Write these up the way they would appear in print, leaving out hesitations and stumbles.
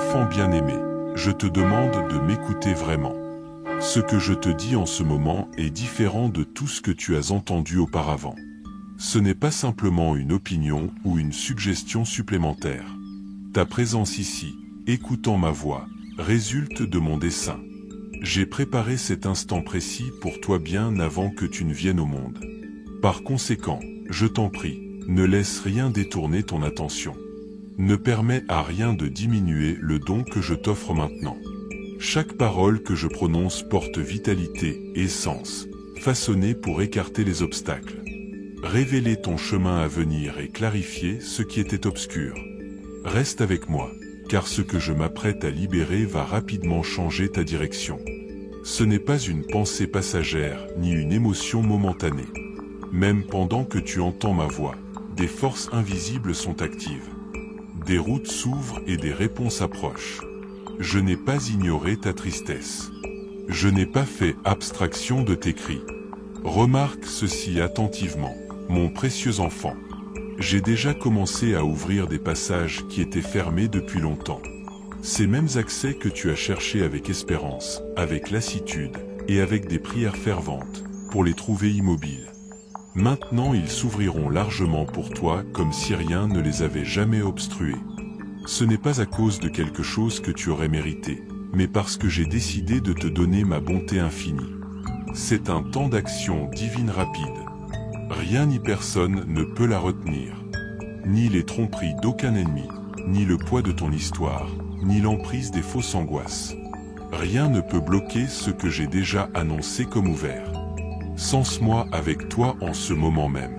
enfant bien-aimé, je te demande de m'écouter vraiment. Ce que je te dis en ce moment est différent de tout ce que tu as entendu auparavant. Ce n'est pas simplement une opinion ou une suggestion supplémentaire. Ta présence ici, écoutant ma voix, résulte de mon dessein. J'ai préparé cet instant précis pour toi bien avant que tu ne viennes au monde. Par conséquent, je t'en prie, ne laisse rien détourner ton attention. Ne permets à rien de diminuer le don que je t'offre maintenant. Chaque parole que je prononce porte vitalité et sens, façonnée pour écarter les obstacles. Révéler ton chemin à venir et clarifier ce qui était obscur. Reste avec moi, car ce que je m'apprête à libérer va rapidement changer ta direction. Ce n'est pas une pensée passagère ni une émotion momentanée. Même pendant que tu entends ma voix, des forces invisibles sont actives. Des routes s'ouvrent et des réponses approchent. Je n'ai pas ignoré ta tristesse. Je n'ai pas fait abstraction de tes cris. Remarque ceci attentivement, mon précieux enfant. J'ai déjà commencé à ouvrir des passages qui étaient fermés depuis longtemps. Ces mêmes accès que tu as cherchés avec espérance, avec lassitude et avec des prières ferventes, pour les trouver immobiles. Maintenant ils s'ouvriront largement pour toi comme si rien ne les avait jamais obstrués. Ce n'est pas à cause de quelque chose que tu aurais mérité, mais parce que j'ai décidé de te donner ma bonté infinie. C'est un temps d'action divine rapide. Rien ni personne ne peut la retenir. Ni les tromperies d'aucun ennemi, ni le poids de ton histoire, ni l'emprise des fausses angoisses. Rien ne peut bloquer ce que j'ai déjà annoncé comme ouvert. Sens-moi avec toi en ce moment même.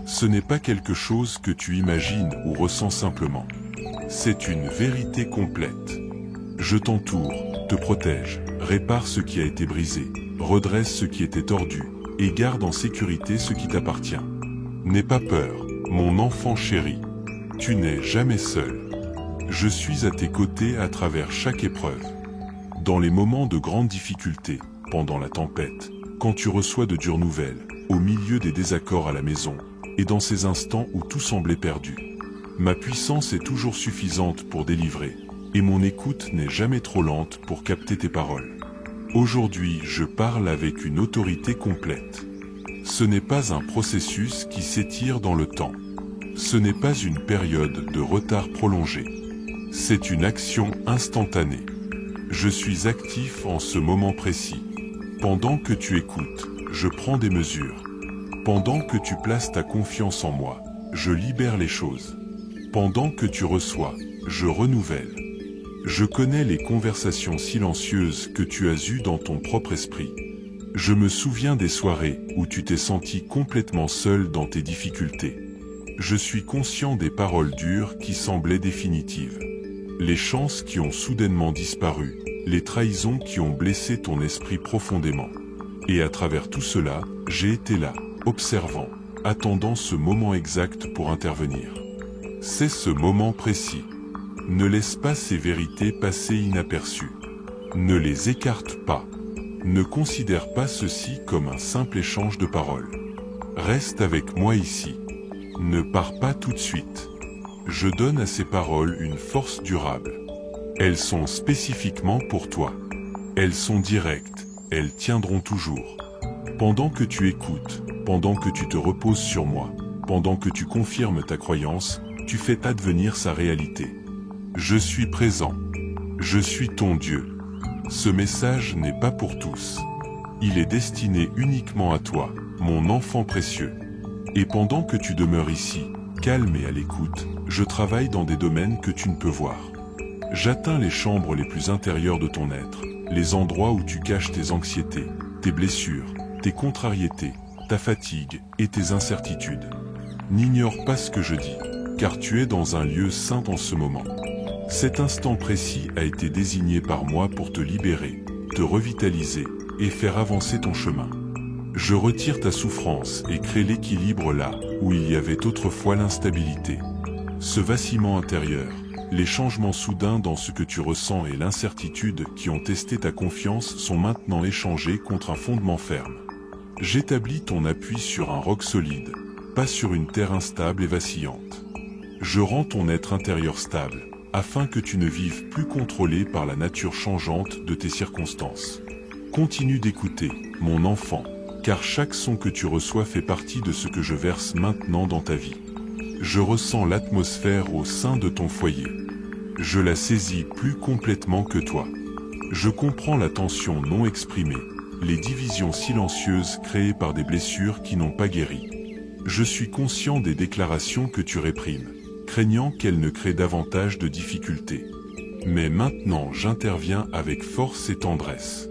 Ce n'est pas quelque chose que tu imagines ou ressens simplement. C'est une vérité complète. Je t'entoure, te protège, répare ce qui a été brisé, redresse ce qui était tordu, et garde en sécurité ce qui t'appartient. N'aie pas peur, mon enfant chéri. Tu n'es jamais seul. Je suis à tes côtés à travers chaque épreuve. Dans les moments de grande difficulté, pendant la tempête, quand tu reçois de dures nouvelles, au milieu des désaccords à la maison, et dans ces instants où tout semblait perdu. Ma puissance est toujours suffisante pour délivrer, et mon écoute n'est jamais trop lente pour capter tes paroles. Aujourd'hui, je parle avec une autorité complète. Ce n'est pas un processus qui s'étire dans le temps. Ce n'est pas une période de retard prolongé. C'est une action instantanée. Je suis actif en ce moment précis. Pendant que tu écoutes, je prends des mesures. Pendant que tu places ta confiance en moi, je libère les choses. Pendant que tu reçois, je renouvelle. Je connais les conversations silencieuses que tu as eues dans ton propre esprit. Je me souviens des soirées où tu t'es senti complètement seul dans tes difficultés. Je suis conscient des paroles dures qui semblaient définitives. Les chances qui ont soudainement disparu, les trahisons qui ont blessé ton esprit profondément. Et à travers tout cela, j'ai été là, observant, attendant ce moment exact pour intervenir. C'est ce moment précis. Ne laisse pas ces vérités passer inaperçues. Ne les écarte pas. Ne considère pas ceci comme un simple échange de paroles. Reste avec moi ici. Ne pars pas tout de suite. Je donne à ces paroles une force durable. Elles sont spécifiquement pour toi. Elles sont directes, elles tiendront toujours. Pendant que tu écoutes, pendant que tu te reposes sur moi, pendant que tu confirmes ta croyance, tu fais advenir sa réalité. Je suis présent. Je suis ton Dieu. Ce message n'est pas pour tous. Il est destiné uniquement à toi, mon enfant précieux. Et pendant que tu demeures ici, calme et à l'écoute, je travaille dans des domaines que tu ne peux voir. J'atteins les chambres les plus intérieures de ton être, les endroits où tu caches tes anxiétés, tes blessures, tes contrariétés, ta fatigue et tes incertitudes. N'ignore pas ce que je dis, car tu es dans un lieu saint en ce moment. Cet instant précis a été désigné par moi pour te libérer, te revitaliser et faire avancer ton chemin. Je retire ta souffrance et crée l'équilibre là où il y avait autrefois l'instabilité. Ce vacillement intérieur, les changements soudains dans ce que tu ressens et l'incertitude qui ont testé ta confiance sont maintenant échangés contre un fondement ferme. J'établis ton appui sur un roc solide, pas sur une terre instable et vacillante. Je rends ton être intérieur stable, afin que tu ne vives plus contrôlé par la nature changeante de tes circonstances. Continue d'écouter, mon enfant, car chaque son que tu reçois fait partie de ce que je verse maintenant dans ta vie. Je ressens l'atmosphère au sein de ton foyer. Je la saisis plus complètement que toi. Je comprends la tension non exprimée, les divisions silencieuses créées par des blessures qui n'ont pas guéri. Je suis conscient des déclarations que tu réprimes, craignant qu'elles ne créent davantage de difficultés. Mais maintenant j'interviens avec force et tendresse.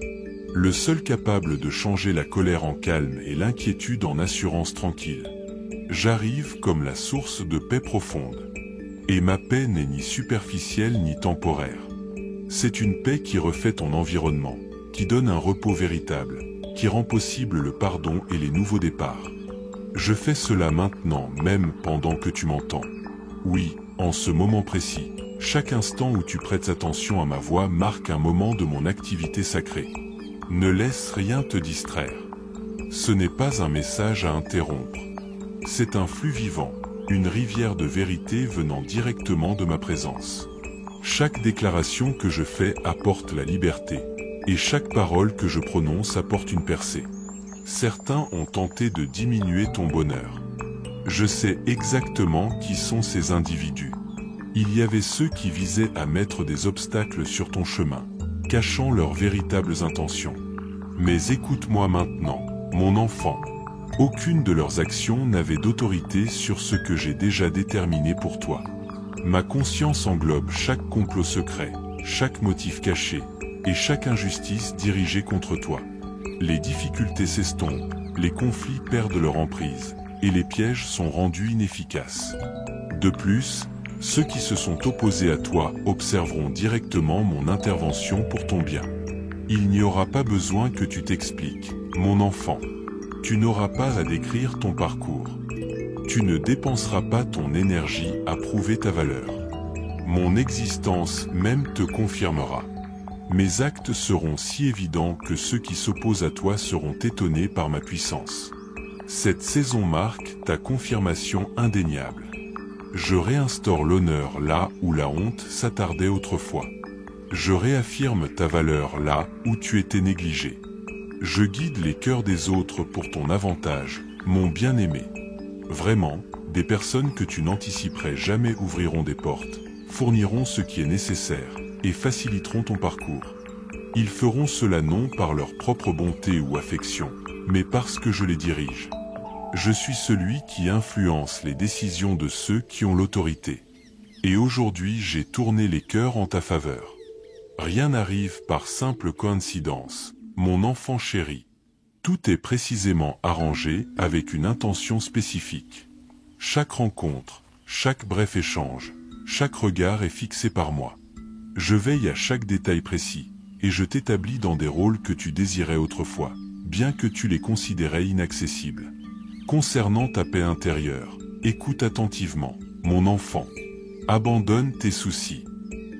Le seul capable de changer la colère en calme et l'inquiétude en assurance tranquille. J'arrive comme la source de paix profonde. Et ma paix n'est ni superficielle ni temporaire. C'est une paix qui refait ton environnement, qui donne un repos véritable, qui rend possible le pardon et les nouveaux départs. Je fais cela maintenant, même pendant que tu m'entends. Oui, en ce moment précis, chaque instant où tu prêtes attention à ma voix marque un moment de mon activité sacrée. Ne laisse rien te distraire. Ce n'est pas un message à interrompre. C'est un flux vivant, une rivière de vérité venant directement de ma présence. Chaque déclaration que je fais apporte la liberté, et chaque parole que je prononce apporte une percée. Certains ont tenté de diminuer ton bonheur. Je sais exactement qui sont ces individus. Il y avait ceux qui visaient à mettre des obstacles sur ton chemin, cachant leurs véritables intentions. Mais écoute-moi maintenant, mon enfant. Aucune de leurs actions n'avait d'autorité sur ce que j'ai déjà déterminé pour toi. Ma conscience englobe chaque complot secret, chaque motif caché, et chaque injustice dirigée contre toi. Les difficultés s'estompent, les conflits perdent leur emprise, et les pièges sont rendus inefficaces. De plus, ceux qui se sont opposés à toi observeront directement mon intervention pour ton bien. Il n'y aura pas besoin que tu t'expliques, mon enfant. Tu n'auras pas à décrire ton parcours. Tu ne dépenseras pas ton énergie à prouver ta valeur. Mon existence même te confirmera. Mes actes seront si évidents que ceux qui s'opposent à toi seront étonnés par ma puissance. Cette saison marque ta confirmation indéniable. Je réinstaure l'honneur là où la honte s'attardait autrefois. Je réaffirme ta valeur là où tu étais négligé. Je guide les cœurs des autres pour ton avantage, mon bien-aimé. Vraiment, des personnes que tu n'anticiperais jamais ouvriront des portes, fourniront ce qui est nécessaire, et faciliteront ton parcours. Ils feront cela non par leur propre bonté ou affection, mais parce que je les dirige. Je suis celui qui influence les décisions de ceux qui ont l'autorité. Et aujourd'hui j'ai tourné les cœurs en ta faveur. Rien n'arrive par simple coïncidence, mon enfant chéri. Tout est précisément arrangé avec une intention spécifique. Chaque rencontre, chaque bref échange, chaque regard est fixé par moi. Je veille à chaque détail précis, et je t'établis dans des rôles que tu désirais autrefois, bien que tu les considérais inaccessibles. Concernant ta paix intérieure, écoute attentivement, mon enfant. Abandonne tes soucis.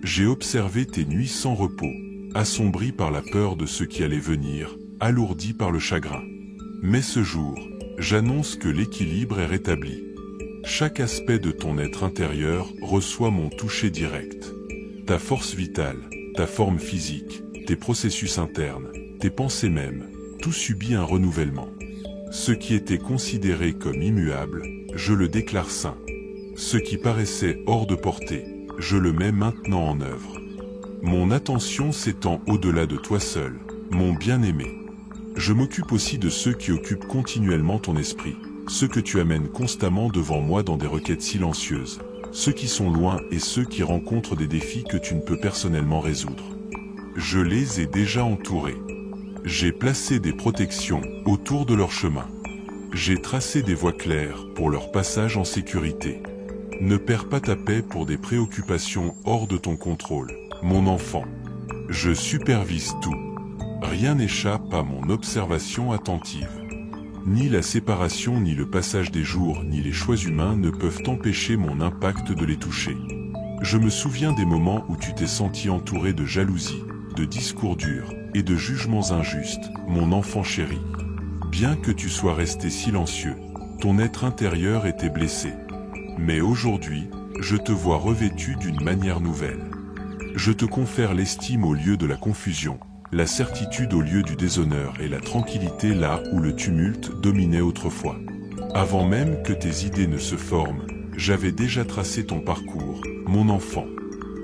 J'ai observé tes nuits sans repos, assombries par la peur de ce qui allait venir, alourdies par le chagrin. Mais ce jour, j'annonce que l'équilibre est rétabli. Chaque aspect de ton être intérieur reçoit mon toucher direct. Ta force vitale, ta forme physique, tes processus internes, tes pensées même, tout subit un renouvellement. Ce qui était considéré comme immuable, je le déclare sain. Ce qui paraissait hors de portée, je le mets maintenant en œuvre. Mon attention s'étend au-delà de toi seul, mon bien-aimé. Je m'occupe aussi de ceux qui occupent continuellement ton esprit, ceux que tu amènes constamment devant moi dans des requêtes silencieuses, ceux qui sont loin et ceux qui rencontrent des défis que tu ne peux personnellement résoudre. Je les ai déjà entourés. J'ai placé des protections autour de leur chemin. J'ai tracé des voies claires pour leur passage en sécurité. Ne perds pas ta paix pour des préoccupations hors de ton contrôle, mon enfant. Je supervise tout. Rien n'échappe à mon observation attentive. Ni la séparation, ni le passage des jours, ni les choix humains ne peuvent empêcher mon impact de les toucher. Je me souviens des moments où tu t'es senti entouré de jalousie, de discours durs et de jugements injustes, mon enfant chéri. Bien que tu sois resté silencieux, ton être intérieur était blessé. Mais aujourd'hui, Je te vois revêtu d'une manière nouvelle. Je te confère l'estime au lieu de la confusion, la certitude au lieu du déshonneur et la tranquillité là où le tumulte dominait autrefois. Avant même que tes idées ne se forment, j'avais déjà tracé ton parcours, mon enfant.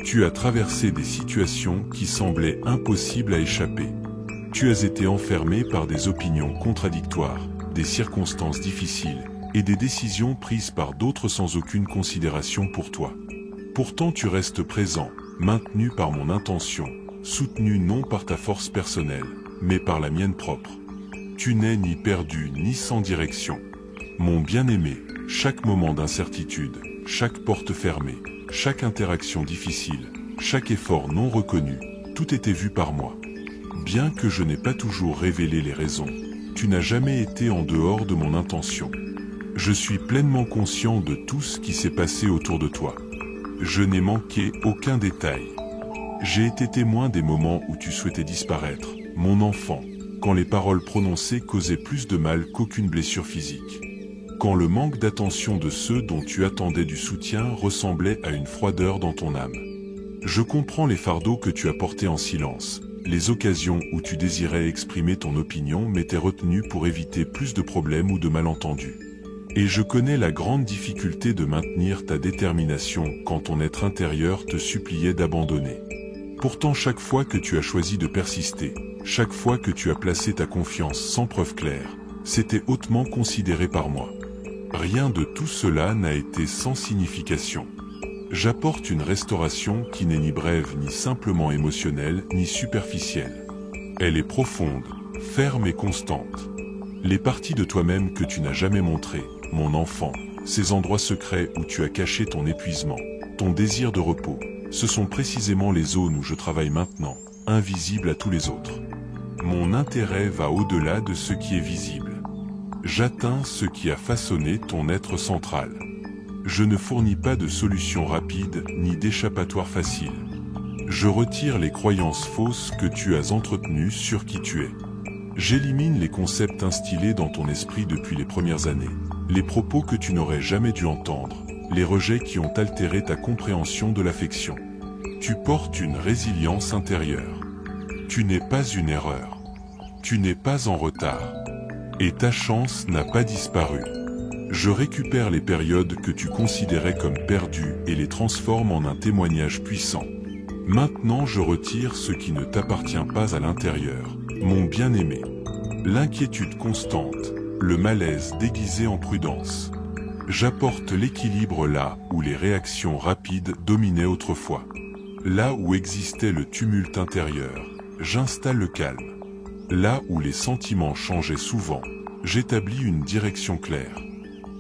Tu as traversé des situations qui semblaient impossibles à échapper. Tu as été enfermé par des opinions contradictoires, des circonstances difficiles et des décisions prises par d'autres sans aucune considération pour toi. Pourtant tu restes présent, maintenu par mon intention, soutenu non par ta force personnelle, mais par la mienne propre. Tu n'es ni perdu ni sans direction. Mon bien-aimé, chaque moment d'incertitude, chaque porte fermée, chaque interaction difficile, chaque effort non reconnu, tout était vu par moi. Bien que je n'ai pas toujours révélé les raisons, tu n'as jamais été en dehors de mon intention. Je suis pleinement conscient de tout ce qui s'est passé autour de toi. Je n'ai manqué aucun détail. J'ai été témoin des moments où tu souhaitais disparaître, mon enfant, quand les paroles prononcées causaient plus de mal qu'aucune blessure physique. Quand le manque d'attention de ceux dont tu attendais du soutien ressemblait à une froideur dans ton âme. Je comprends les fardeaux que tu as portés en silence, les occasions où tu désirais exprimer ton opinion mais t'es retenu pour éviter plus de problèmes ou de malentendus. Et je connais la grande difficulté de maintenir ta détermination quand ton être intérieur te suppliait d'abandonner. Pourtant chaque fois que tu as choisi de persister, chaque fois que tu as placé ta confiance sans preuve claire, c'était hautement considéré par moi. Rien de tout cela n'a été sans signification. J'apporte une restauration qui n'est ni brève ni simplement émotionnelle ni superficielle. Elle est profonde, ferme et constante. Les parties de toi-même que tu n'as jamais montrées, mon enfant, ces endroits secrets où tu as caché ton épuisement, ton désir de repos, ce sont précisément les zones où je travaille maintenant, invisibles à tous les autres. Mon intérêt va au-delà de ce qui est visible. J'atteins ce qui a façonné ton être central. Je ne fournis pas de solution rapide ni d'échappatoire facile. Je retire les croyances fausses que tu as entretenues sur qui tu es. J'élimine les concepts instillés dans ton esprit depuis les premières années, les propos que tu n'aurais jamais dû entendre, les rejets qui ont altéré ta compréhension de l'affection. Tu portes une résilience intérieure. Tu n'es pas une erreur. Tu n'es pas en retard. Et ta chance n'a pas disparu. Je récupère les périodes que tu considérais comme perdues et les transforme en un témoignage puissant. Maintenant je retire ce qui ne t'appartient pas à l'intérieur, mon bien-aimé. L'inquiétude constante, le malaise déguisé en prudence. J'apporte l'équilibre là où les réactions rapides dominaient autrefois. Là où existait le tumulte intérieur, j'installe le calme. Là où les sentiments changeaient souvent, j'établis une direction claire.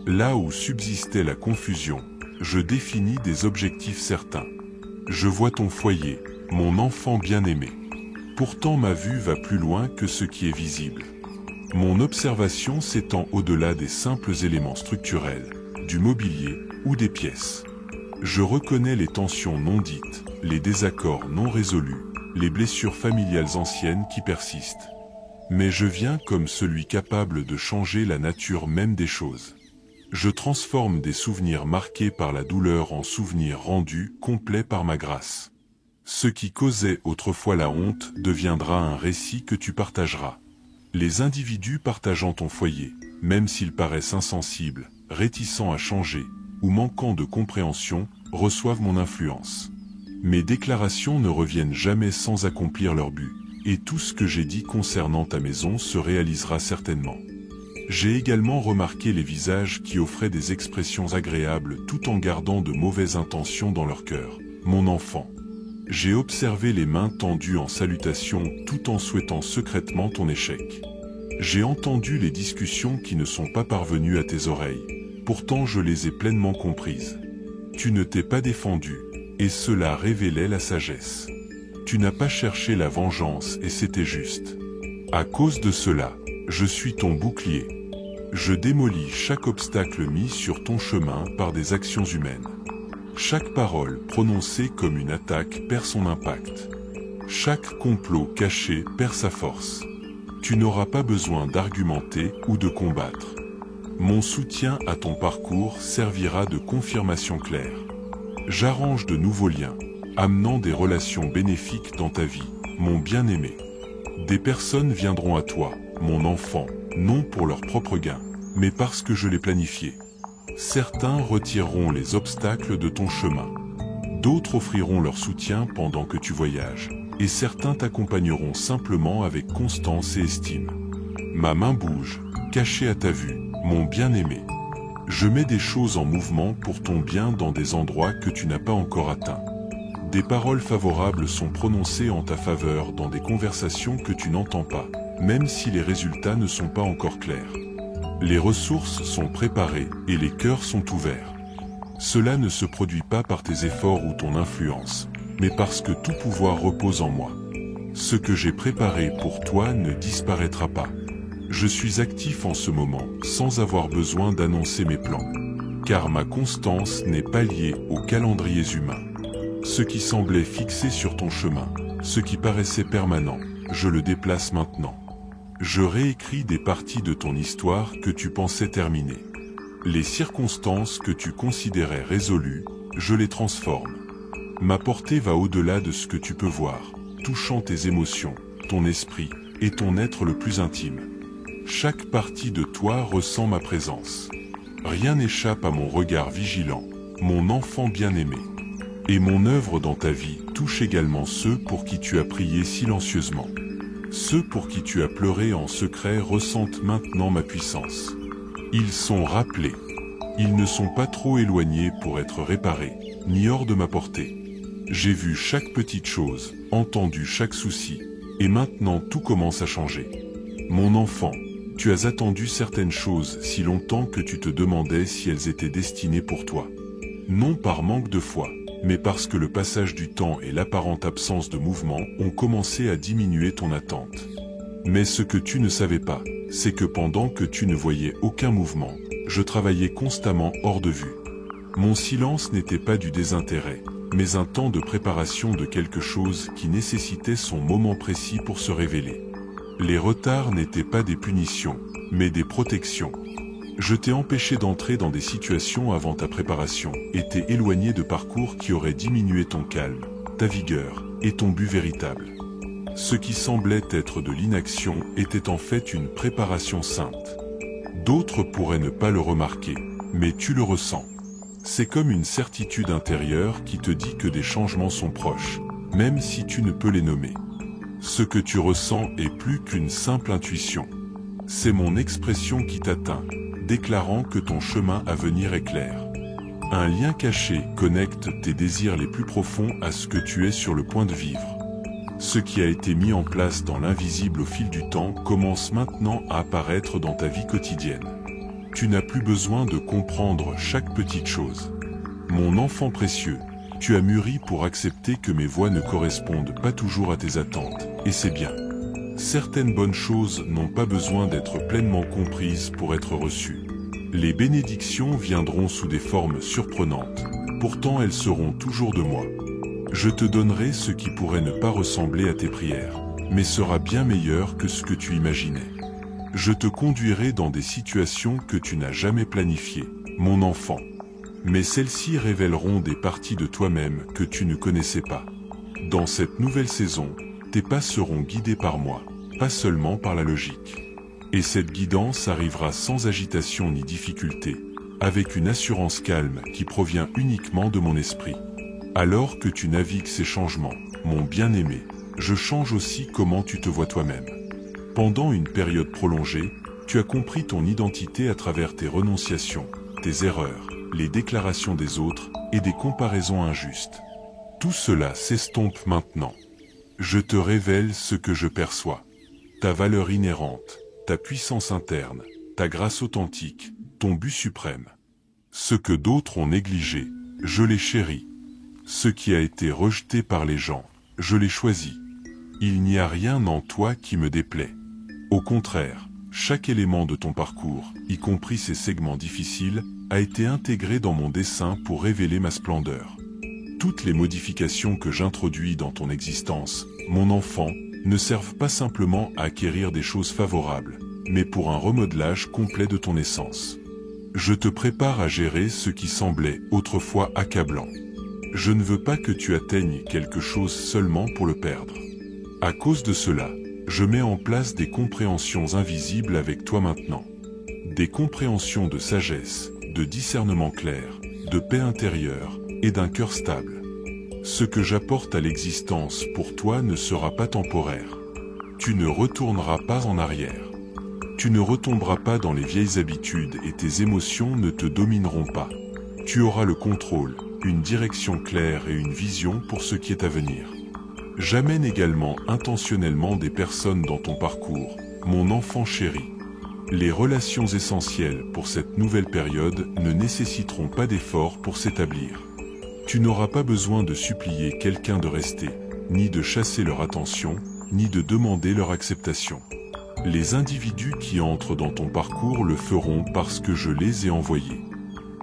Là où subsistait la confusion, je définis des objectifs certains. Je vois ton foyer, mon enfant bien-aimé. Pourtant ma vue va plus loin que ce qui est visible. Mon observation s'étend au-delà des simples éléments structurels, du mobilier ou des pièces. Je reconnais les tensions non dites, les désaccords non résolus, les blessures familiales anciennes qui persistent. Mais je viens comme celui capable de changer la nature même des choses. Je transforme des souvenirs marqués par la douleur en souvenirs rendus complets par ma grâce. Ce qui causait autrefois la honte deviendra un récit que tu partageras. Les individus partageant ton foyer, même s'ils paraissent insensibles, réticents à changer, ou manquant de compréhension, reçoivent mon influence. Mes déclarations ne reviennent jamais sans accomplir leur but, et tout ce que j'ai dit concernant ta maison se réalisera certainement. J'ai également remarqué les visages qui offraient des expressions agréables tout en gardant de mauvaises intentions dans leur cœur, mon enfant. J'ai observé les mains tendues en salutation tout en souhaitant secrètement ton échec. J'ai entendu les discussions qui ne sont pas parvenues à tes oreilles, pourtant je les ai pleinement comprises. Tu ne t'es pas défendu, et cela révélait la sagesse. Tu n'as pas cherché la vengeance et c'était juste. À cause de cela, je suis ton bouclier. Je démolis chaque obstacle mis sur ton chemin par des actions humaines. Chaque parole prononcée comme une attaque perd son impact. Chaque complot caché perd sa force. Tu n'auras pas besoin d'argumenter ou de combattre. Mon soutien à ton parcours servira de confirmation claire. J'arrange de nouveaux liens, amenant des relations bénéfiques dans ta vie, mon bien-aimé. Des personnes viendront à toi, mon enfant, non pour leur propre gain, mais parce que je l'ai planifié. Certains retireront les obstacles de ton chemin. D'autres offriront leur soutien pendant que tu voyages, et certains t'accompagneront simplement avec constance et estime. Ma main bouge, cachée à ta vue, mon bien-aimé. Je mets des choses en mouvement pour ton bien dans des endroits que tu n'as pas encore atteints. Des paroles favorables sont prononcées en ta faveur dans des conversations que tu n'entends pas, même si les résultats ne sont pas encore clairs. Les ressources sont préparées et les cœurs sont ouverts. Cela ne se produit pas par tes efforts ou ton influence, mais parce que tout pouvoir repose en moi. Ce que j'ai préparé pour toi ne disparaîtra pas. Je suis actif en ce moment, sans avoir besoin d'annoncer mes plans. Car ma constance n'est pas liée aux calendriers humains. Ce qui semblait fixé sur ton chemin, ce qui paraissait permanent, je le déplace maintenant. Je réécris des parties de ton histoire que tu pensais terminées. Les circonstances que tu considérais résolues, je les transforme. Ma portée va au-delà de ce que tu peux voir, touchant tes émotions, ton esprit et ton être le plus intime. Chaque partie de toi ressent ma présence. Rien n'échappe à mon regard vigilant, mon enfant bien-aimé. Et mon œuvre dans ta vie touche également ceux pour qui tu as prié silencieusement. Ceux pour qui tu as pleuré en secret ressentent maintenant ma puissance. Ils sont rappelés. Ils ne sont pas trop éloignés pour être réparés, ni hors de ma portée. J'ai vu chaque petite chose, entendu chaque souci, et maintenant tout commence à changer. Mon enfant, tu as attendu certaines choses si longtemps que tu te demandais si elles étaient destinées pour toi. Non par manque de foi, mais parce que le passage du temps et l'apparente absence de mouvement ont commencé à diminuer ton attente. Mais ce que tu ne savais pas, c'est que pendant que tu ne voyais aucun mouvement, je travaillais constamment hors de vue. Mon silence n'était pas du désintérêt, mais un temps de préparation de quelque chose qui nécessitait son moment précis pour se révéler. Les retards n'étaient pas des punitions, mais des protections. Je t'ai empêché d'entrer dans des situations avant ta préparation et t'ai éloigné de parcours qui auraient diminué ton calme, ta vigueur et ton but véritable. Ce qui semblait être de l'inaction était en fait une préparation sainte. D'autres pourraient ne pas le remarquer, mais tu le ressens. C'est comme une certitude intérieure qui te dit que des changements sont proches, même si tu ne peux les nommer. Ce que tu ressens est plus qu'une simple intuition. C'est mon expression qui t'atteint, déclarant que ton chemin à venir est clair. Un lien caché connecte tes désirs les plus profonds à ce que tu es sur le point de vivre. Ce qui a été mis en place dans l'invisible au fil du temps commence maintenant à apparaître dans ta vie quotidienne. Tu n'as plus besoin de comprendre chaque petite chose. Mon enfant précieux, tu as mûri pour accepter que mes voies ne correspondent pas toujours à tes attentes, et c'est bien. Certaines bonnes choses n'ont pas besoin d'être pleinement comprises pour être reçues. Les bénédictions viendront sous des formes surprenantes, pourtant elles seront toujours de moi. Je te donnerai ce qui pourrait ne pas ressembler à tes prières, mais sera bien meilleur que ce que tu imaginais. Je te conduirai dans des situations que tu n'as jamais planifiées, mon enfant. Mais celles-ci révéleront des parties de toi-même que tu ne connaissais pas. Dans cette nouvelle saison, tes pas seront guidés par moi, pas seulement par la logique. Et cette guidance arrivera sans agitation ni difficulté, avec une assurance calme qui provient uniquement de mon esprit. Alors que tu navigues ces changements, mon bien-aimé, je change aussi comment tu te vois toi-même. Pendant une période prolongée, tu as compris ton identité à travers tes renonciations, tes erreurs, les déclarations des autres et des comparaisons injustes. Tout cela s'estompe maintenant. Je te révèle ce que je perçois. Ta valeur inhérente, ta puissance interne, ta grâce authentique, ton but suprême. Ce que d'autres ont négligé, je l'ai chéri. Ce qui a été rejeté par les gens, je l'ai choisi. Il n'y a rien en toi qui me déplaît. Au contraire, chaque élément de ton parcours, y compris ces segments difficiles, a été intégré dans mon dessein pour révéler ma splendeur. Toutes les modifications que j'introduis dans ton existence, mon enfant, ne servent pas simplement à acquérir des choses favorables, mais pour un remodelage complet de ton essence. Je te prépare à gérer ce qui semblait autrefois accablant. Je ne veux pas que tu atteignes quelque chose seulement pour le perdre. À cause de cela, je mets en place des compréhensions invisibles avec toi maintenant. Des compréhensions de sagesse, de discernement clair, de paix intérieure et d'un cœur stable. Ce que j'apporte à l'existence pour toi ne sera pas temporaire. Tu ne retourneras pas en arrière. Tu ne retomberas pas dans les vieilles habitudes et tes émotions ne te domineront pas. Tu auras le contrôle, une direction claire et une vision pour ce qui est à venir. J'amène également intentionnellement des personnes dans ton parcours, mon enfant chéri. Les relations essentielles pour cette nouvelle période ne nécessiteront pas d'efforts pour s'établir. Tu n'auras pas besoin de supplier quelqu'un de rester, ni de chasser leur attention, ni de demander leur acceptation. Les individus qui entrent dans ton parcours le feront parce que je les ai envoyés.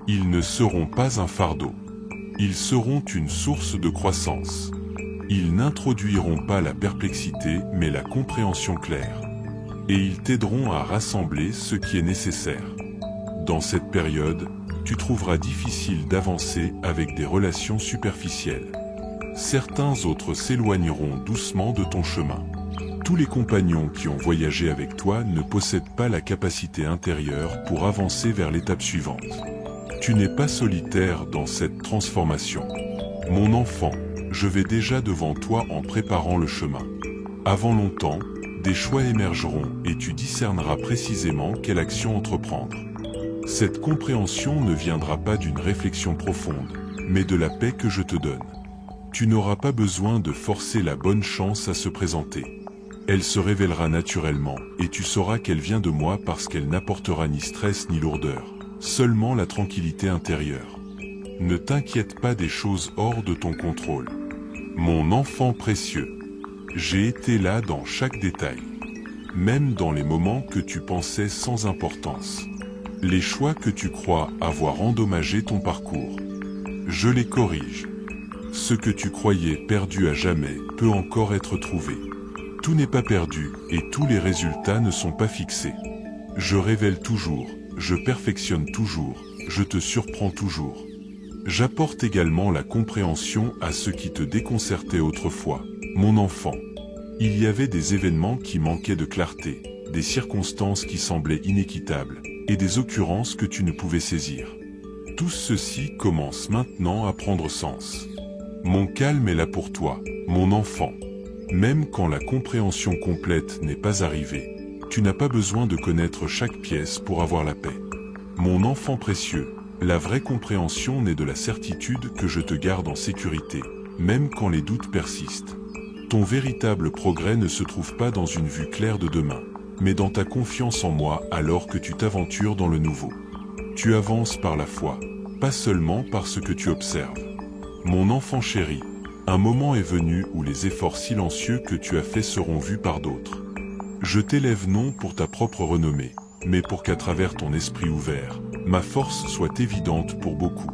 Ils ne seront pas un fardeau. Ils seront une source de croissance. Ils n'introduiront pas la perplexité mais la compréhension claire. Et ils t'aideront à rassembler ce qui est nécessaire. Dans cette période, tu trouveras difficile d'avancer avec des relations superficielles. Certains autres s'éloigneront doucement de ton chemin. Tous les compagnons qui ont voyagé avec toi ne possèdent pas la capacité intérieure pour avancer vers l'étape suivante. Tu n'es pas solitaire dans cette transformation. Mon enfant, je vais déjà devant toi en préparant le chemin. Avant longtemps, des choix émergeront et tu discerneras précisément quelle action entreprendre. Cette compréhension ne viendra pas d'une réflexion profonde, mais de la paix que je te donne. Tu n'auras pas besoin de forcer la bonne chance à se présenter. Elle se révélera naturellement et tu sauras qu'elle vient de moi parce qu'elle n'apportera ni stress ni lourdeur. Seulement la tranquillité intérieure. Ne t'inquiète pas des choses hors de ton contrôle. Mon enfant précieux, j'ai été là dans chaque détail. Même dans les moments que tu pensais sans importance. Les choix que tu crois avoir endommagé ton parcours. Je les corrige. Ce que tu croyais perdu à jamais peut encore être trouvé. Tout n'est pas perdu et tous les résultats ne sont pas fixés. Je révèle toujours. Je perfectionne toujours, je te surprends toujours. J'apporte également la compréhension à ce qui te déconcertait autrefois, mon enfant. Il y avait des événements qui manquaient de clarté, des circonstances qui semblaient inéquitables, et des occurrences que tu ne pouvais saisir. Tout ceci commence maintenant à prendre sens. Mon calme est là pour toi, mon enfant. Même quand la compréhension complète n'est pas arrivée, tu n'as pas besoin de connaître chaque pièce pour avoir la paix. Mon enfant précieux, la vraie compréhension naît de la certitude que je te garde en sécurité, même quand les doutes persistent. Ton véritable progrès ne se trouve pas dans une vue claire de demain, mais dans ta confiance en moi alors que tu t'aventures dans le nouveau. Tu avances par la foi, pas seulement par ce que tu observes. Mon enfant chéri, un moment est venu où les efforts silencieux que tu as faits seront vus par d'autres. Je t'élève non pour ta propre renommée, mais pour qu'à travers ton esprit ouvert, ma force soit évidente pour beaucoup.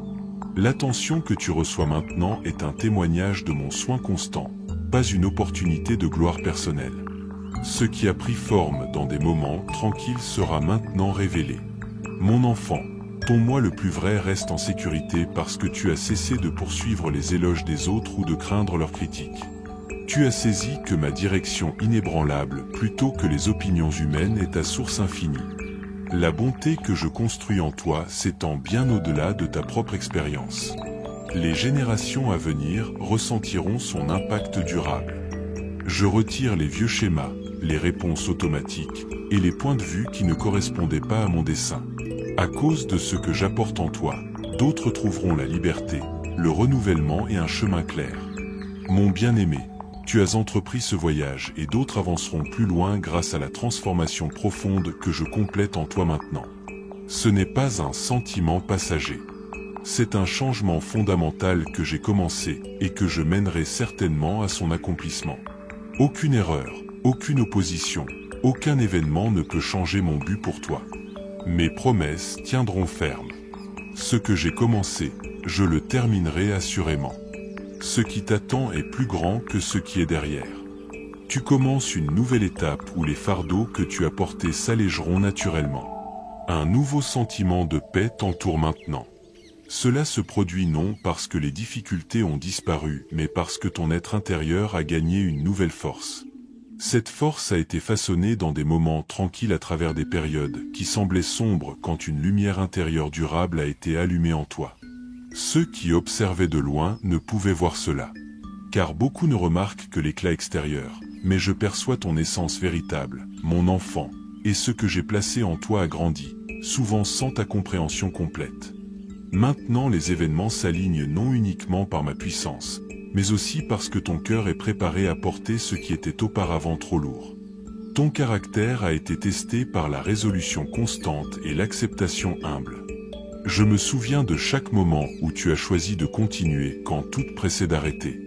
L'attention que tu reçois maintenant est un témoignage de mon soin constant, pas une opportunité de gloire personnelle. Ce qui a pris forme dans des moments tranquilles sera maintenant révélé. Mon enfant, ton moi le plus vrai reste en sécurité parce que tu as cessé de poursuivre les éloges des autres ou de craindre leurs critiques. Tu as saisi que ma direction inébranlable, plutôt que les opinions humaines, est ta source infinie. La bonté que je construis en toi s'étend bien au-delà de ta propre expérience. Les générations à venir ressentiront son impact durable. Je retire les vieux schémas, les réponses automatiques et les points de vue qui ne correspondaient pas à mon dessein. À cause de ce que j'apporte en toi, d'autres trouveront la liberté, le renouvellement et un chemin clair. Mon bien-aimé, tu as entrepris ce voyage et d'autres avanceront plus loin grâce à la transformation profonde que je complète en toi maintenant. Ce n'est pas un sentiment passager. C'est un changement fondamental que j'ai commencé et que je mènerai certainement à son accomplissement. Aucune erreur, aucune opposition, aucun événement ne peut changer mon but pour toi. Mes promesses tiendront ferme. Ce que j'ai commencé, je le terminerai assurément. Ce qui t'attend est plus grand que ce qui est derrière. Tu commences une nouvelle étape où les fardeaux que tu as portés s'allégeront naturellement. Un nouveau sentiment de paix t'entoure maintenant. Cela se produit non parce que les difficultés ont disparu, mais parce que ton être intérieur a gagné une nouvelle force. Cette force a été façonnée dans des moments tranquilles à travers des périodes qui semblaient sombres quand une lumière intérieure durable a été allumée en toi. Ceux qui observaient de loin ne pouvaient voir cela. Car beaucoup ne remarquent que l'éclat extérieur, mais je perçois ton essence véritable, mon enfant, et ce que j'ai placé en toi a grandi, souvent sans ta compréhension complète. Maintenant les événements s'alignent non uniquement par ma puissance, mais aussi parce que ton cœur est préparé à porter ce qui était auparavant trop lourd. Ton caractère a été testé par la résolution constante et l'acceptation humble. Je me souviens de chaque moment où tu as choisi de continuer quand tout pressait d'arrêter.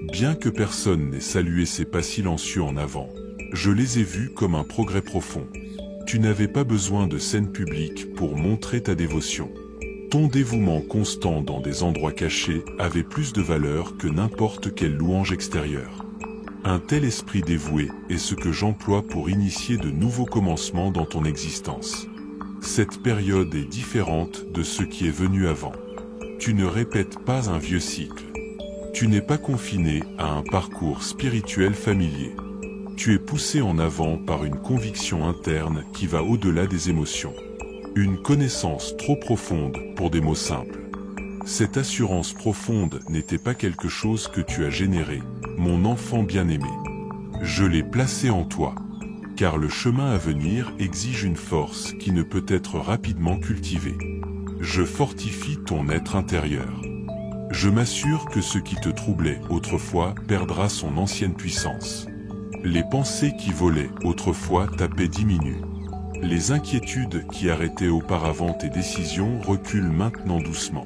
Bien que personne n'ait salué ces pas silencieux en avant, je les ai vus comme un progrès profond. Tu n'avais pas besoin de scène publique pour montrer ta dévotion. Ton dévouement constant dans des endroits cachés avait plus de valeur que n'importe quelle louange extérieure. Un tel esprit dévoué est ce que j'emploie pour initier de nouveaux commencements dans ton existence. Cette période est différente de ce qui est venu avant. Tu ne répètes pas un vieux cycle. Tu n'es pas confiné à un parcours spirituel familier. Tu es poussé en avant par une conviction interne qui va au-delà des émotions. Une connaissance trop profonde pour des mots simples. Cette assurance profonde n'était pas quelque chose que tu as généré, mon enfant bien-aimé. Je l'ai placée en toi, car le chemin à venir exige une force qui ne peut être rapidement cultivée. Je fortifie ton être intérieur. Je m'assure que ce qui te troublait autrefois perdra son ancienne puissance. Les pensées qui volaient autrefois ta paix diminue. Les inquiétudes qui arrêtaient auparavant tes décisions reculent maintenant doucement.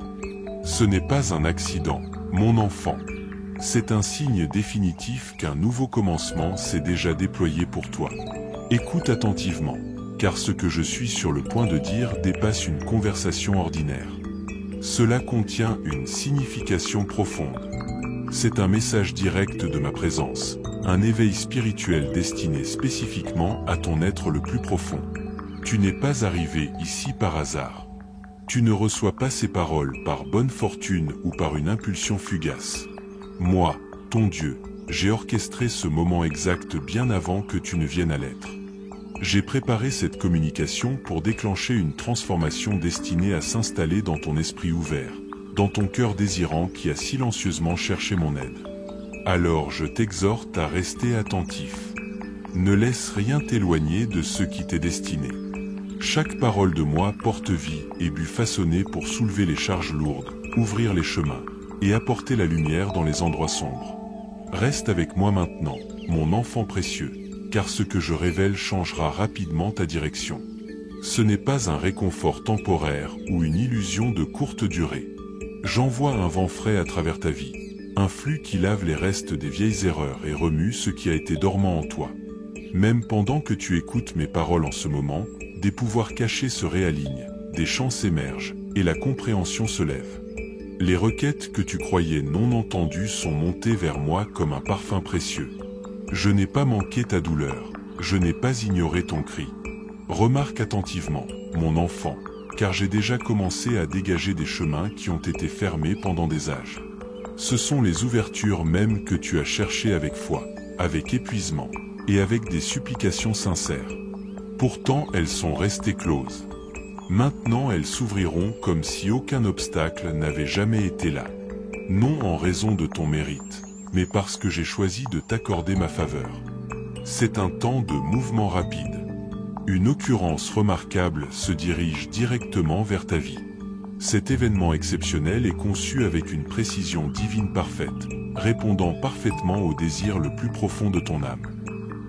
Ce n'est pas un accident, mon enfant. C'est un signe définitif qu'un nouveau commencement s'est déjà déployé pour toi. Écoute attentivement, car ce que je suis sur le point de dire dépasse une conversation ordinaire. Cela contient une signification profonde. C'est un message direct de ma présence, un éveil spirituel destiné spécifiquement à ton être le plus profond. Tu n'es pas arrivé ici par hasard. Tu ne reçois pas ces paroles par bonne fortune ou par une impulsion fugace. Moi, ton Dieu, j'ai orchestré ce moment exact bien avant que tu ne viennes à l'être. J'ai préparé cette communication pour déclencher une transformation destinée à s'installer dans ton esprit ouvert, dans ton cœur désirant qui a silencieusement cherché mon aide. Alors je t'exhorte à rester attentif. Ne laisse rien t'éloigner de ce qui t'est destiné. Chaque parole de moi porte vie et but façonné pour soulever les charges lourdes, ouvrir les chemins et apporter la lumière dans les endroits sombres. Reste avec moi maintenant, mon enfant précieux, car ce que je révèle changera rapidement ta direction. Ce n'est pas un réconfort temporaire ou une illusion de courte durée. J'envoie un vent frais à travers ta vie, un flux qui lave les restes des vieilles erreurs et remue ce qui a été dormant en toi. Même pendant que tu écoutes mes paroles en ce moment, des pouvoirs cachés se réalignent, des chants s'émergent, et la compréhension se lève. Les requêtes que tu croyais non entendues sont montées vers moi comme un parfum précieux. Je n'ai pas manqué ta douleur, je n'ai pas ignoré ton cri. Remarque attentivement, mon enfant, car j'ai déjà commencé à dégager des chemins qui ont été fermés pendant des âges. Ce sont les ouvertures même que tu as cherchées avec foi, avec épuisement, et avec des supplications sincères. Pourtant elles sont restées closes. Maintenant elles s'ouvriront comme si aucun obstacle n'avait jamais été là. Non en raison de ton mérite, mais parce que j'ai choisi de t'accorder ma faveur. C'est un temps de mouvement rapide. Une occurrence remarquable se dirige directement vers ta vie. Cet événement exceptionnel est conçu avec une précision divine parfaite, répondant parfaitement au désir le plus profond de ton âme.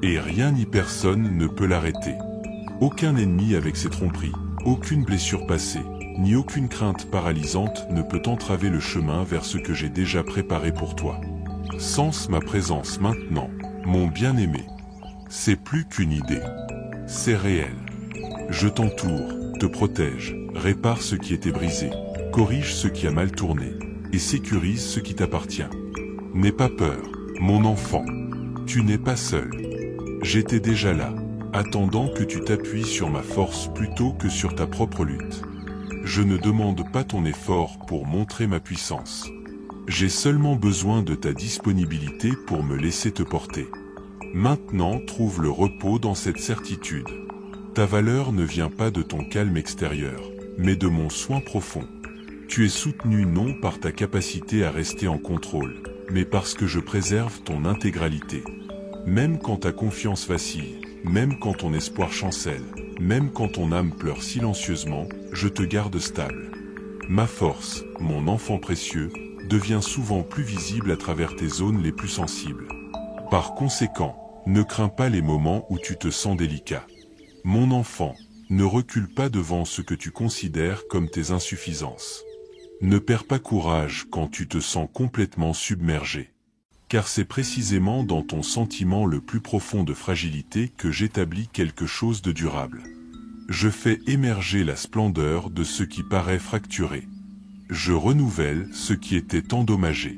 Et rien ni personne ne peut l'arrêter. Aucun ennemi avec ses tromperies, aucune blessure passée, ni aucune crainte paralysante ne peut entraver le chemin vers ce que j'ai déjà préparé pour toi. Sens ma présence maintenant, mon bien-aimé. C'est plus qu'une idée. C'est réel. Je t'entoure, te protège, répare ce qui était brisé, corrige ce qui a mal tourné, et sécurise ce qui t'appartient. N'aie pas peur, mon enfant. Tu n'es pas seul. J'étais déjà là, attendant que tu t'appuies sur ma force plutôt que sur ta propre lutte. Je ne demande pas ton effort pour montrer ma puissance. J'ai seulement besoin de ta disponibilité pour me laisser te porter. Maintenant, trouve le repos dans cette certitude. Ta valeur ne vient pas de ton calme extérieur, mais de mon soin profond. Tu es soutenu non par ta capacité à rester en contrôle, mais parce que je préserve ton intégralité. Même quand ta confiance vacille, même quand ton espoir chancelle, même quand ton âme pleure silencieusement, je te garde stable. Ma force, mon enfant précieux, devient souvent plus visible à travers tes zones les plus sensibles. Par conséquent, ne crains pas les moments où tu te sens délicat. Mon enfant, ne recule pas devant ce que tu considères comme tes insuffisances. Ne perds pas courage quand tu te sens complètement submergé. Car c'est précisément dans ton sentiment le plus profond de fragilité que j'établis quelque chose de durable. Je fais émerger la splendeur de ce qui paraît fracturé. Je renouvelle ce qui était endommagé.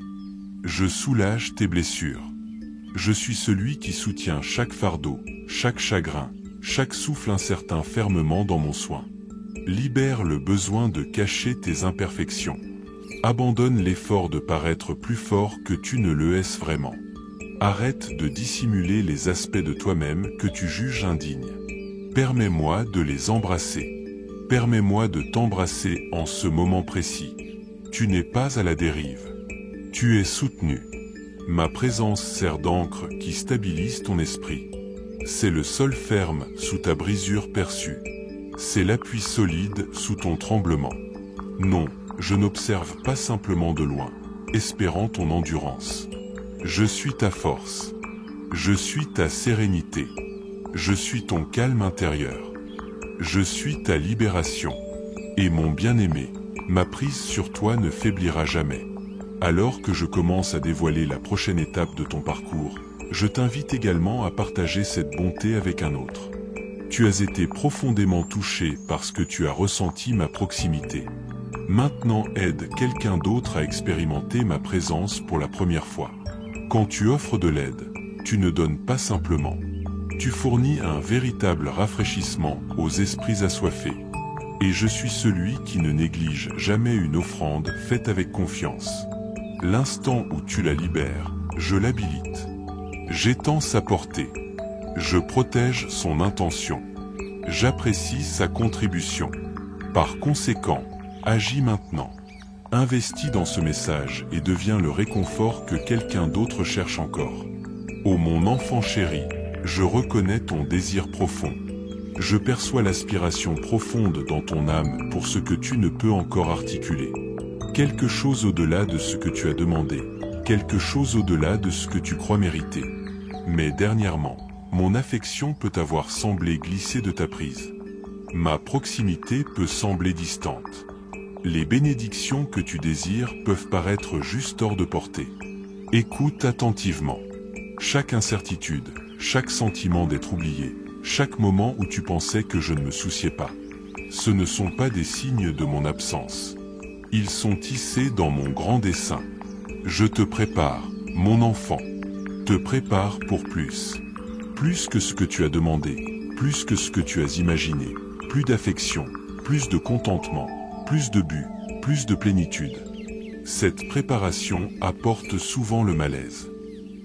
Je soulage tes blessures. Je suis celui qui soutient chaque fardeau, chaque chagrin, chaque souffle incertain fermement dans mon soin. Libère le besoin de cacher tes imperfections. Abandonne l'effort de paraître plus fort que tu ne le es vraiment. Arrête de dissimuler les aspects de toi-même que tu juges indignes. Permets-moi de les embrasser. Permets-moi de t'embrasser en ce moment précis. Tu n'es pas à la dérive. Tu es soutenu. Ma présence sert d'encre qui stabilise ton esprit. C'est le sol ferme sous ta brisure perçue. C'est l'appui solide sous ton tremblement. Non, je n'observe pas simplement de loin, espérant ton endurance. Je suis ta force. Je suis ta sérénité. Je suis ton calme intérieur. Je suis ta libération. Et mon bien-aimé, ma prise sur toi ne faiblira jamais. Alors que je commence à dévoiler la prochaine étape de ton parcours, je t'invite également à partager cette bonté avec un autre. Tu as été profondément touché parce que tu as ressenti ma proximité. Maintenant aide quelqu'un d'autre à expérimenter ma présence pour la première fois. Quand tu offres de l'aide, tu ne donnes pas simplement. Tu fournis un véritable rafraîchissement aux esprits assoiffés. Et je suis celui qui ne néglige jamais une offrande faite avec confiance. L'instant où tu la libères, je l'habilite. J'étends sa portée. Je protège son intention. J'apprécie sa contribution. Par conséquent, agis maintenant. Investis dans ce message et deviens le réconfort que quelqu'un d'autre cherche encore. Ô mon enfant chéri, je reconnais ton désir profond. Je perçois l'aspiration profonde dans ton âme pour ce que tu ne peux encore articuler. Quelque chose au-delà de ce que tu as demandé, quelque chose au-delà de ce que tu crois mériter. Mais dernièrement, mon affection peut avoir semblé glisser de ta prise. Ma proximité peut sembler distante. Les bénédictions que tu désires peuvent paraître juste hors de portée. Écoute attentivement. Chaque incertitude, chaque sentiment d'être oublié, chaque moment où tu pensais que je ne me souciais pas. Ce ne sont pas des signes de mon absence. Ils sont tissés dans mon grand dessein. Je te prépare, mon enfant. Te prépare pour plus. Plus que ce que tu as demandé, plus que ce que tu as imaginé. Plus d'affection, plus de contentement, plus de but, plus de plénitude. Cette préparation apporte souvent le malaise.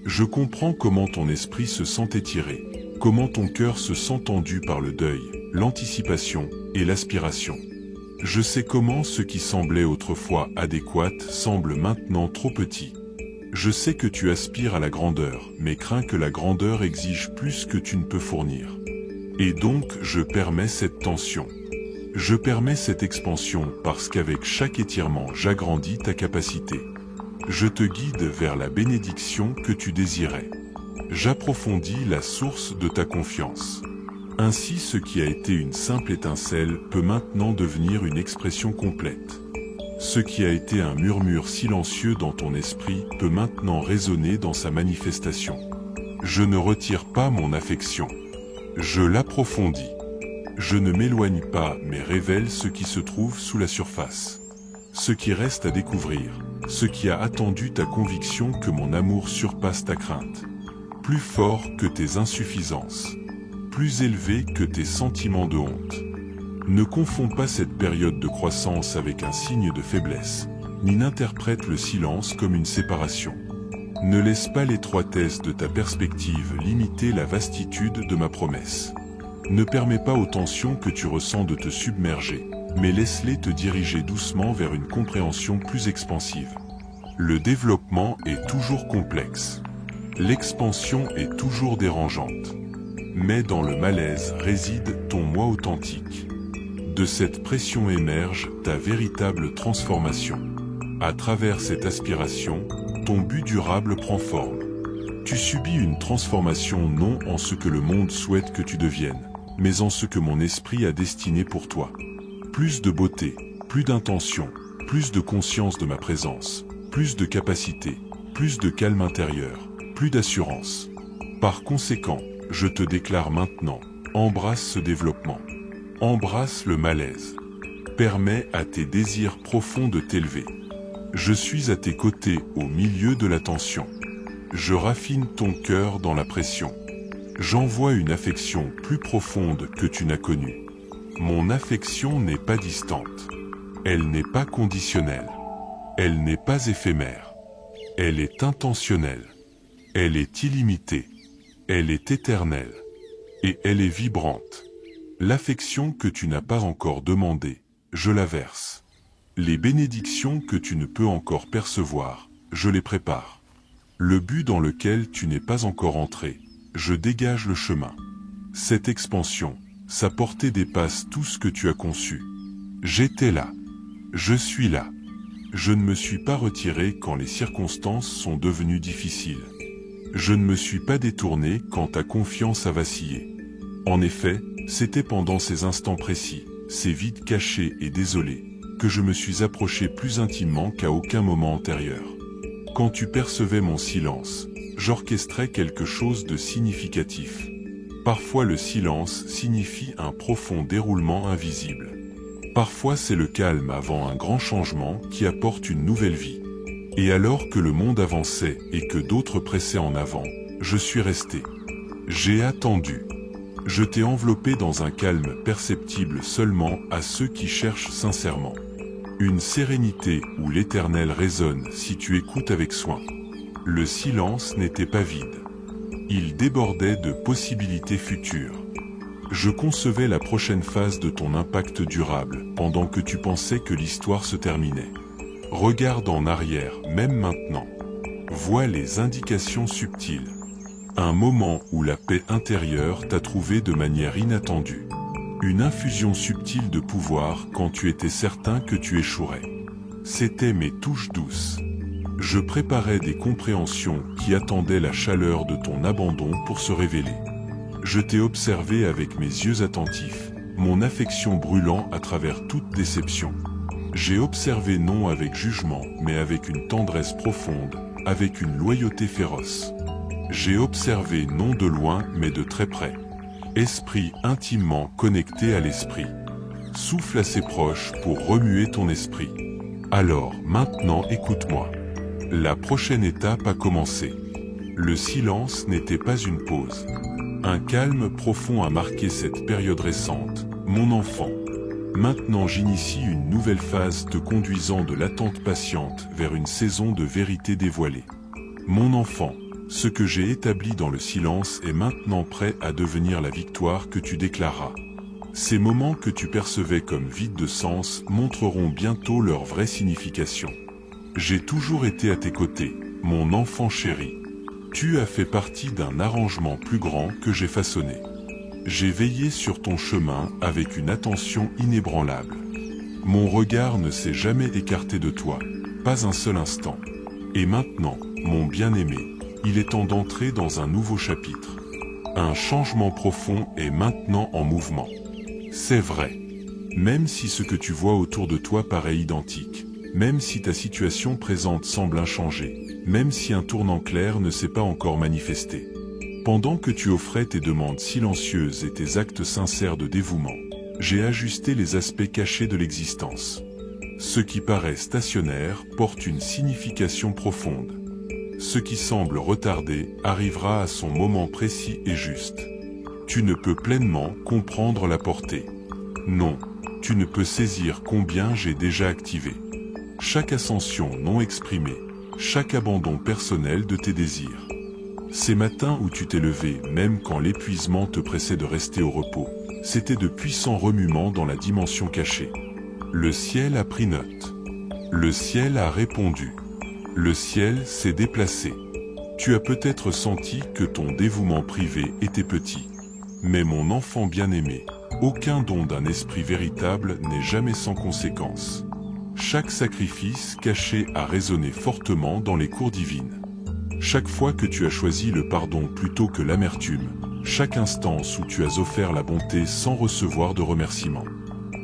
Je comprends comment ton esprit se sent étiré, comment ton cœur se sent tendu par le deuil, l'anticipation et l'aspiration. Je sais comment ce qui semblait autrefois adéquat semble maintenant trop petit. Je sais que tu aspires à la grandeur, mais crains que la grandeur exige plus que tu ne peux fournir. Et donc je permets cette tension. Je permets cette expansion parce qu'avec chaque étirement j'agrandis ta capacité. Je te guide vers la bénédiction que tu désirais. J'approfondis la source de ta confiance. Ainsi, ce qui a été une simple étincelle peut maintenant devenir une expression complète. Ce qui a été un murmure silencieux dans ton esprit peut maintenant résonner dans sa manifestation. Je ne retire pas mon affection. Je l'approfondis. Je ne m'éloigne pas mais révèle ce qui se trouve sous la surface. Ce qui reste à découvrir, ce qui a attendu ta conviction que mon amour surpasse ta crainte. Plus fort que tes insuffisances. Plus élevé que tes sentiments de honte. Ne confonds pas cette période de croissance avec un signe de faiblesse, ni n'interprète le silence comme une séparation. Ne laisse pas l'étroitesse de ta perspective limiter la vastitude de ma promesse. Ne permets pas aux tensions que tu ressens de te submerger, mais laisse-les te diriger doucement vers une compréhension plus expansive. Le développement est toujours complexe. L'expansion est toujours dérangeante. Mais dans le malaise réside ton moi authentique. De cette pression émerge ta véritable transformation. À travers cette aspiration, ton but durable prend forme. Tu subis une transformation non en ce que le monde souhaite que tu deviennes, mais en ce que mon esprit a destiné pour toi. Plus de beauté, plus d'intention, plus de conscience de ma présence, plus de capacité, plus de calme intérieur, plus d'assurance. Par conséquent, je te déclare maintenant, embrasse ce développement. Embrasse le malaise. Permets à tes désirs profonds de t'élever. Je suis à tes côtés au milieu de la tension. Je raffine ton cœur dans la pression. J'envoie une affection plus profonde que tu n'as connue. Mon affection n'est pas distante. Elle n'est pas conditionnelle. Elle n'est pas éphémère. Elle est intentionnelle. Elle est illimitée. Elle est éternelle. Et elle est vibrante. L'affection que tu n'as pas encore demandée, je la verse. Les bénédictions que tu ne peux encore percevoir, je les prépare. Le but dans lequel tu n'es pas encore entré, je dégage le chemin. Cette expansion, sa portée dépasse tout ce que tu as conçu. J'étais là. Je suis là. Je ne me suis pas retiré quand les circonstances sont devenues difficiles. Je ne me suis pas détourné quand ta confiance a vacillé. En effet, c'était pendant ces instants précis, ces vides cachés et désolés, que je me suis approché plus intimement qu'à aucun moment antérieur. Quand tu percevais mon silence, j'orchestrais quelque chose de significatif. Parfois le silence signifie un profond déroulement invisible. Parfois c'est le calme avant un grand changement qui apporte une nouvelle vie. Et alors que le monde avançait et que d'autres pressaient en avant, je suis resté. J'ai attendu. Je t'ai enveloppé dans un calme perceptible seulement à ceux qui cherchent sincèrement. Une sérénité où l'Éternel résonne si tu écoutes avec soin. Le silence n'était pas vide. Il débordait de possibilités futures. Je concevais la prochaine phase de ton impact durable pendant que tu pensais que l'histoire se terminait. Regarde en arrière, même maintenant. Vois les indications subtiles. Un moment où la paix intérieure t'a trouvé de manière inattendue. Une infusion subtile de pouvoir quand tu étais certain que tu échouerais. C'étaient mes touches douces. Je préparais des compréhensions qui attendaient la chaleur de ton abandon pour se révéler. Je t'ai observé avec mes yeux attentifs, mon affection brûlant à travers toute déception. J'ai observé non avec jugement, mais avec une tendresse profonde, avec une loyauté féroce. J'ai observé non de loin, mais de très près. Esprit intimement connecté à l'esprit. Souffle assez proche pour remuer ton esprit. Alors, maintenant écoute-moi. La prochaine étape a commencé. Le silence n'était pas une pause. Un calme profond a marqué cette période récente. Mon enfant. Maintenant j'initie une nouvelle phase te conduisant de l'attente patiente vers une saison de vérité dévoilée. Mon enfant, ce que j'ai établi dans le silence est maintenant prêt à devenir la victoire que tu déclareras. Ces moments que tu percevais comme vides de sens montreront bientôt leur vraie signification. J'ai toujours été à tes côtés, mon enfant chéri. Tu as fait partie d'un arrangement plus grand que j'ai façonné. J'ai veillé sur ton chemin avec une attention inébranlable. Mon regard ne s'est jamais écarté de toi, pas un seul instant. Et maintenant, mon bien-aimé, il est temps d'entrer dans un nouveau chapitre. Un changement profond est maintenant en mouvement. C'est vrai. Même si ce que tu vois autour de toi paraît identique, même si ta situation présente semble inchangée, même si un tournant clair ne s'est pas encore manifesté. Pendant que tu offrais tes demandes silencieuses et tes actes sincères de dévouement, j'ai ajusté les aspects cachés de l'existence. Ce qui paraît stationnaire porte une signification profonde. Ce qui semble retardé arrivera à son moment précis et juste. Tu ne peux pleinement comprendre la portée. Non, tu ne peux saisir combien j'ai déjà activé. Chaque ascension non exprimée, chaque abandon personnel de tes désirs. Ces matins où tu t'es levé, même quand l'épuisement te pressait de rester au repos, c'étaient de puissants remuements dans la dimension cachée. Le ciel a pris note. Le ciel a répondu. Le ciel s'est déplacé. Tu as peut-être senti que ton dévouement privé était petit. Mais mon enfant bien-aimé, aucun don d'un esprit véritable n'est jamais sans conséquence. Chaque sacrifice caché a résonné fortement dans les cours divines. Chaque fois que tu as choisi le pardon plutôt que l'amertume, chaque instance où tu as offert la bonté sans recevoir de remerciements,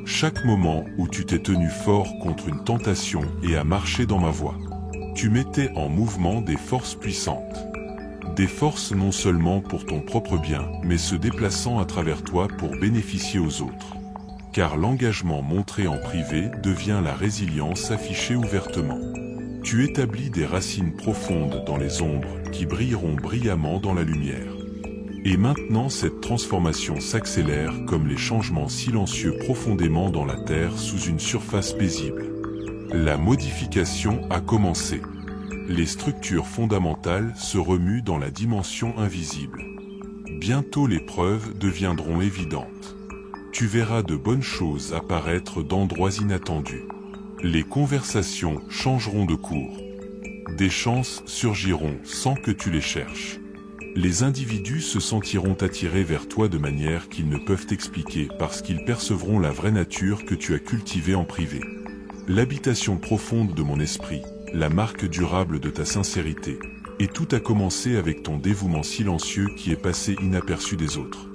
chaque moment où tu t'es tenu fort contre une tentation et as marché dans ma voie, tu mettais en mouvement des forces puissantes. Des forces non seulement pour ton propre bien, mais se déplaçant à travers toi pour bénéficier aux autres. Car l'engagement montré en privé devient la résilience affichée ouvertement. Tu établis des racines profondes dans les ombres qui brilleront brillamment dans la lumière. Et maintenant cette transformation s'accélère comme les changements silencieux profondément dans la terre sous une surface paisible. La modification a commencé. Les structures fondamentales se remuent dans la dimension invisible. Bientôt les preuves deviendront évidentes. Tu verras de bonnes choses apparaître d'endroits inattendus. Les conversations changeront de cours. Des chances surgiront sans que tu les cherches. Les individus se sentiront attirés vers toi de manière qu'ils ne peuvent expliquer parce qu'ils percevront la vraie nature que tu as cultivée en privé. L'habitation profonde de mon esprit, la marque durable de ta sincérité, et tout a commencé avec ton dévouement silencieux qui est passé inaperçu des autres.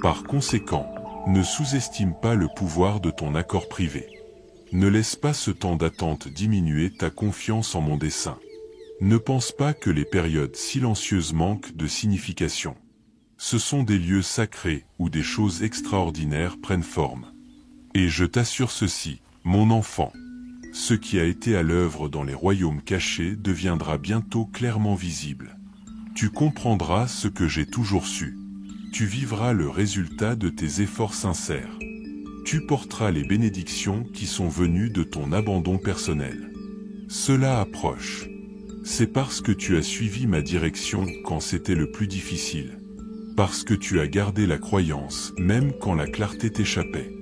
Par conséquent, ne sous-estime pas le pouvoir de ton accord privé. Ne laisse pas ce temps d'attente diminuer ta confiance en mon dessein. Ne pense pas que les périodes silencieuses manquent de signification. Ce sont des lieux sacrés où des choses extraordinaires prennent forme. Et je t'assure ceci, mon enfant. Ce qui a été à l'œuvre dans les royaumes cachés deviendra bientôt clairement visible. Tu comprendras ce que j'ai toujours su. Tu vivras le résultat de tes efforts sincères. Tu porteras les bénédictions qui sont venues de ton abandon personnel. Cela approche. C'est parce que tu as suivi ma direction quand c'était le plus difficile. Parce que tu as gardé la croyance même quand la clarté t'échappait.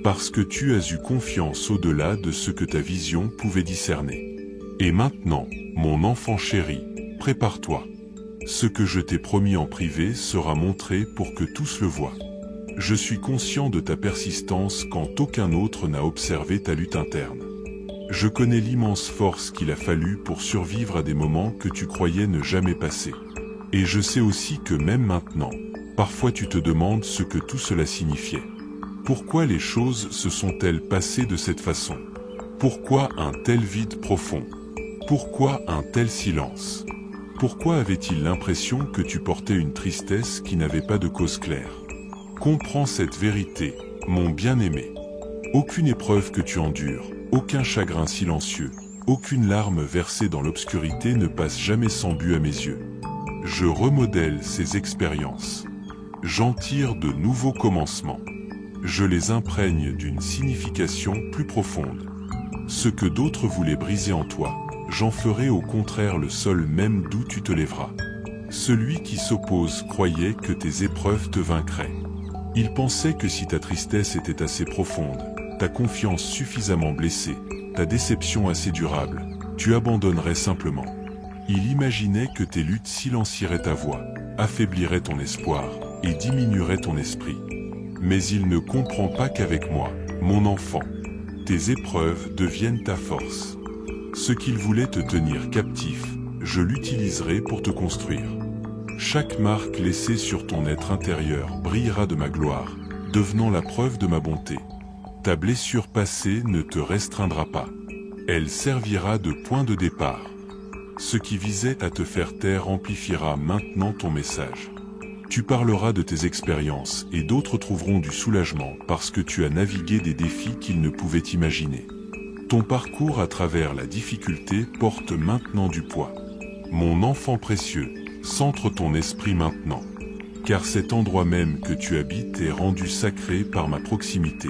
Parce que tu as eu confiance au-delà de ce que ta vision pouvait discerner. Et maintenant, mon enfant chéri, prépare-toi. Ce que je t'ai promis en privé sera montré pour que tous le voient. Je suis conscient de ta persistance quand aucun autre n'a observé ta lutte interne. Je connais l'immense force qu'il a fallu pour survivre à des moments que tu croyais ne jamais passer. Et je sais aussi que même maintenant, parfois tu te demandes ce que tout cela signifiait. Pourquoi les choses se sont-elles passées de cette façon? Pourquoi un tel vide profond? Pourquoi un tel silence? Pourquoi avait-il l'impression que tu portais une tristesse qui n'avait pas de cause claire? Comprends cette vérité, mon bien-aimé. Aucune épreuve que tu endures, aucun chagrin silencieux, aucune larme versée dans l'obscurité ne passe jamais sans but à mes yeux. Je remodèle ces expériences. J'en tire de nouveaux commencements. Je les imprègne d'une signification plus profonde. Ce que d'autres voulaient briser en toi, j'en ferai au contraire le sol même d'où tu te lèveras. Celui qui s'oppose croyait que tes épreuves te vaincraient. Il pensait que si ta tristesse était assez profonde, ta confiance suffisamment blessée, ta déception assez durable, tu abandonnerais simplement. Il imaginait que tes luttes silencieraient ta voix, affaibliraient ton espoir et diminueraient ton esprit. Mais il ne comprend pas qu'avec moi, mon enfant, tes épreuves deviennent ta force. Ce qu'il voulait te tenir captif, je l'utiliserai pour te construire. Chaque marque laissée sur ton être intérieur brillera de ma gloire, devenant la preuve de ma bonté. Ta blessure passée ne te restreindra pas. Elle servira de point de départ. Ce qui visait à te faire taire amplifiera maintenant ton message. Tu parleras de tes expériences et d'autres trouveront du soulagement parce que tu as navigué des défis qu'ils ne pouvaient imaginer. Ton parcours à travers la difficulté porte maintenant du poids. Mon enfant précieux, centre ton esprit maintenant. Car cet endroit même que tu habites est rendu sacré par ma proximité.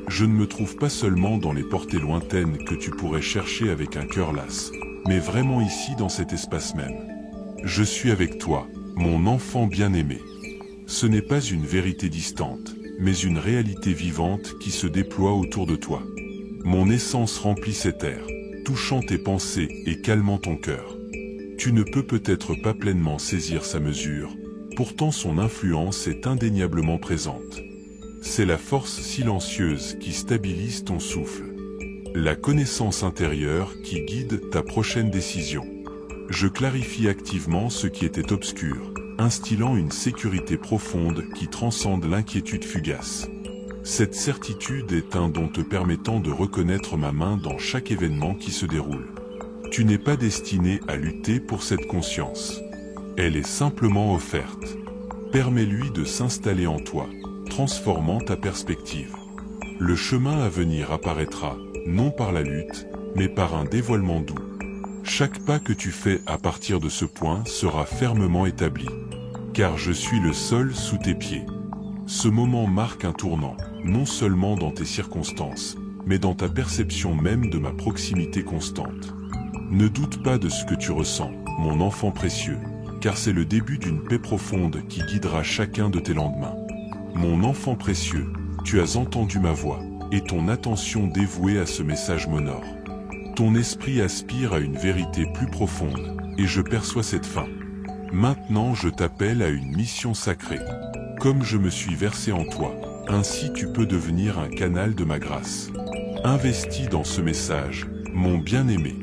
Je ne me trouve pas seulement dans les portées lointaines que tu pourrais chercher avec un cœur las, mais vraiment ici dans cet espace même. Je suis avec toi, mon enfant bien-aimé. Ce n'est pas une vérité distante, mais une réalité vivante qui se déploie autour de toi. Mon essence remplit cet air, touchant tes pensées et calmant ton cœur. Tu ne peux peut-être pas pleinement saisir sa mesure, pourtant son influence est indéniablement présente. C'est la force silencieuse qui stabilise ton souffle. La connaissance intérieure qui guide ta prochaine décision. Je clarifie activement ce qui était obscur, instillant une sécurité profonde qui transcende l'inquiétude fugace. Cette certitude est un don te permettant de reconnaître ma main dans chaque événement qui se déroule. Tu n'es pas destiné à lutter pour cette conscience. Elle est simplement offerte. Permets-lui de s'installer en toi, transformant ta perspective. Le chemin à venir apparaîtra, non par la lutte, mais par un dévoilement doux. Chaque pas que tu fais à partir de ce point sera fermement établi. Car je suis le sol sous tes pieds. Ce moment marque un tournant, non seulement dans tes circonstances, mais dans ta perception même de ma proximité constante. Ne doute pas de ce que tu ressens, mon enfant précieux, car c'est le début d'une paix profonde qui guidera chacun de tes lendemains. Mon enfant précieux, tu as entendu ma voix, et ton attention dévouée à ce message m'honore. Ton esprit aspire à une vérité plus profonde, et je perçois cette fin. Maintenant je t'appelle à une mission sacrée. Comme je me suis versé en toi, ainsi tu peux devenir un canal de ma grâce. Investis dans ce message, mon bien-aimé.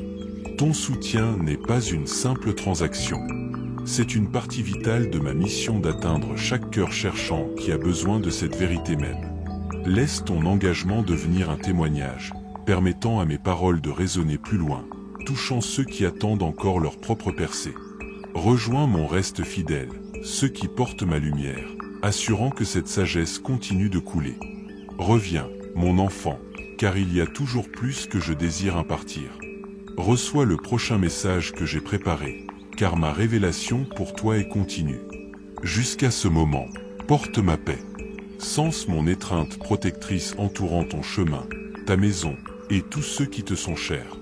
Ton soutien n'est pas une simple transaction. C'est une partie vitale de ma mission d'atteindre chaque cœur cherchant qui a besoin de cette vérité même. Laisse ton engagement devenir un témoignage, permettant à mes paroles de résonner plus loin, touchant ceux qui attendent encore leur propre percée. Rejoins mon reste fidèle, ceux qui portent ma lumière, assurant que cette sagesse continue de couler. Reviens, mon enfant, car il y a toujours plus que je désire impartir. Reçois le prochain message que j'ai préparé, car ma révélation pour toi est continue. Jusqu'à ce moment, porte ma paix. Sens mon étreinte protectrice entourant ton chemin, ta maison, et tous ceux qui te sont chers.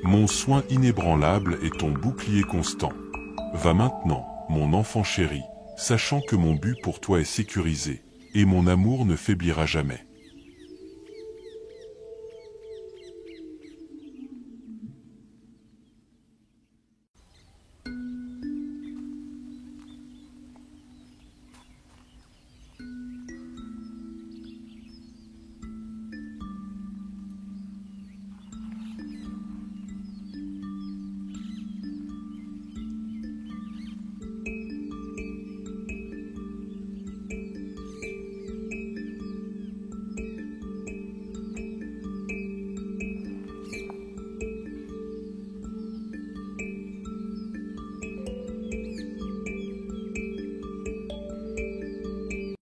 Mon soin inébranlable est ton bouclier constant. Va maintenant, mon enfant chéri, sachant que mon but pour toi est sécurisé, et mon amour ne faiblira jamais.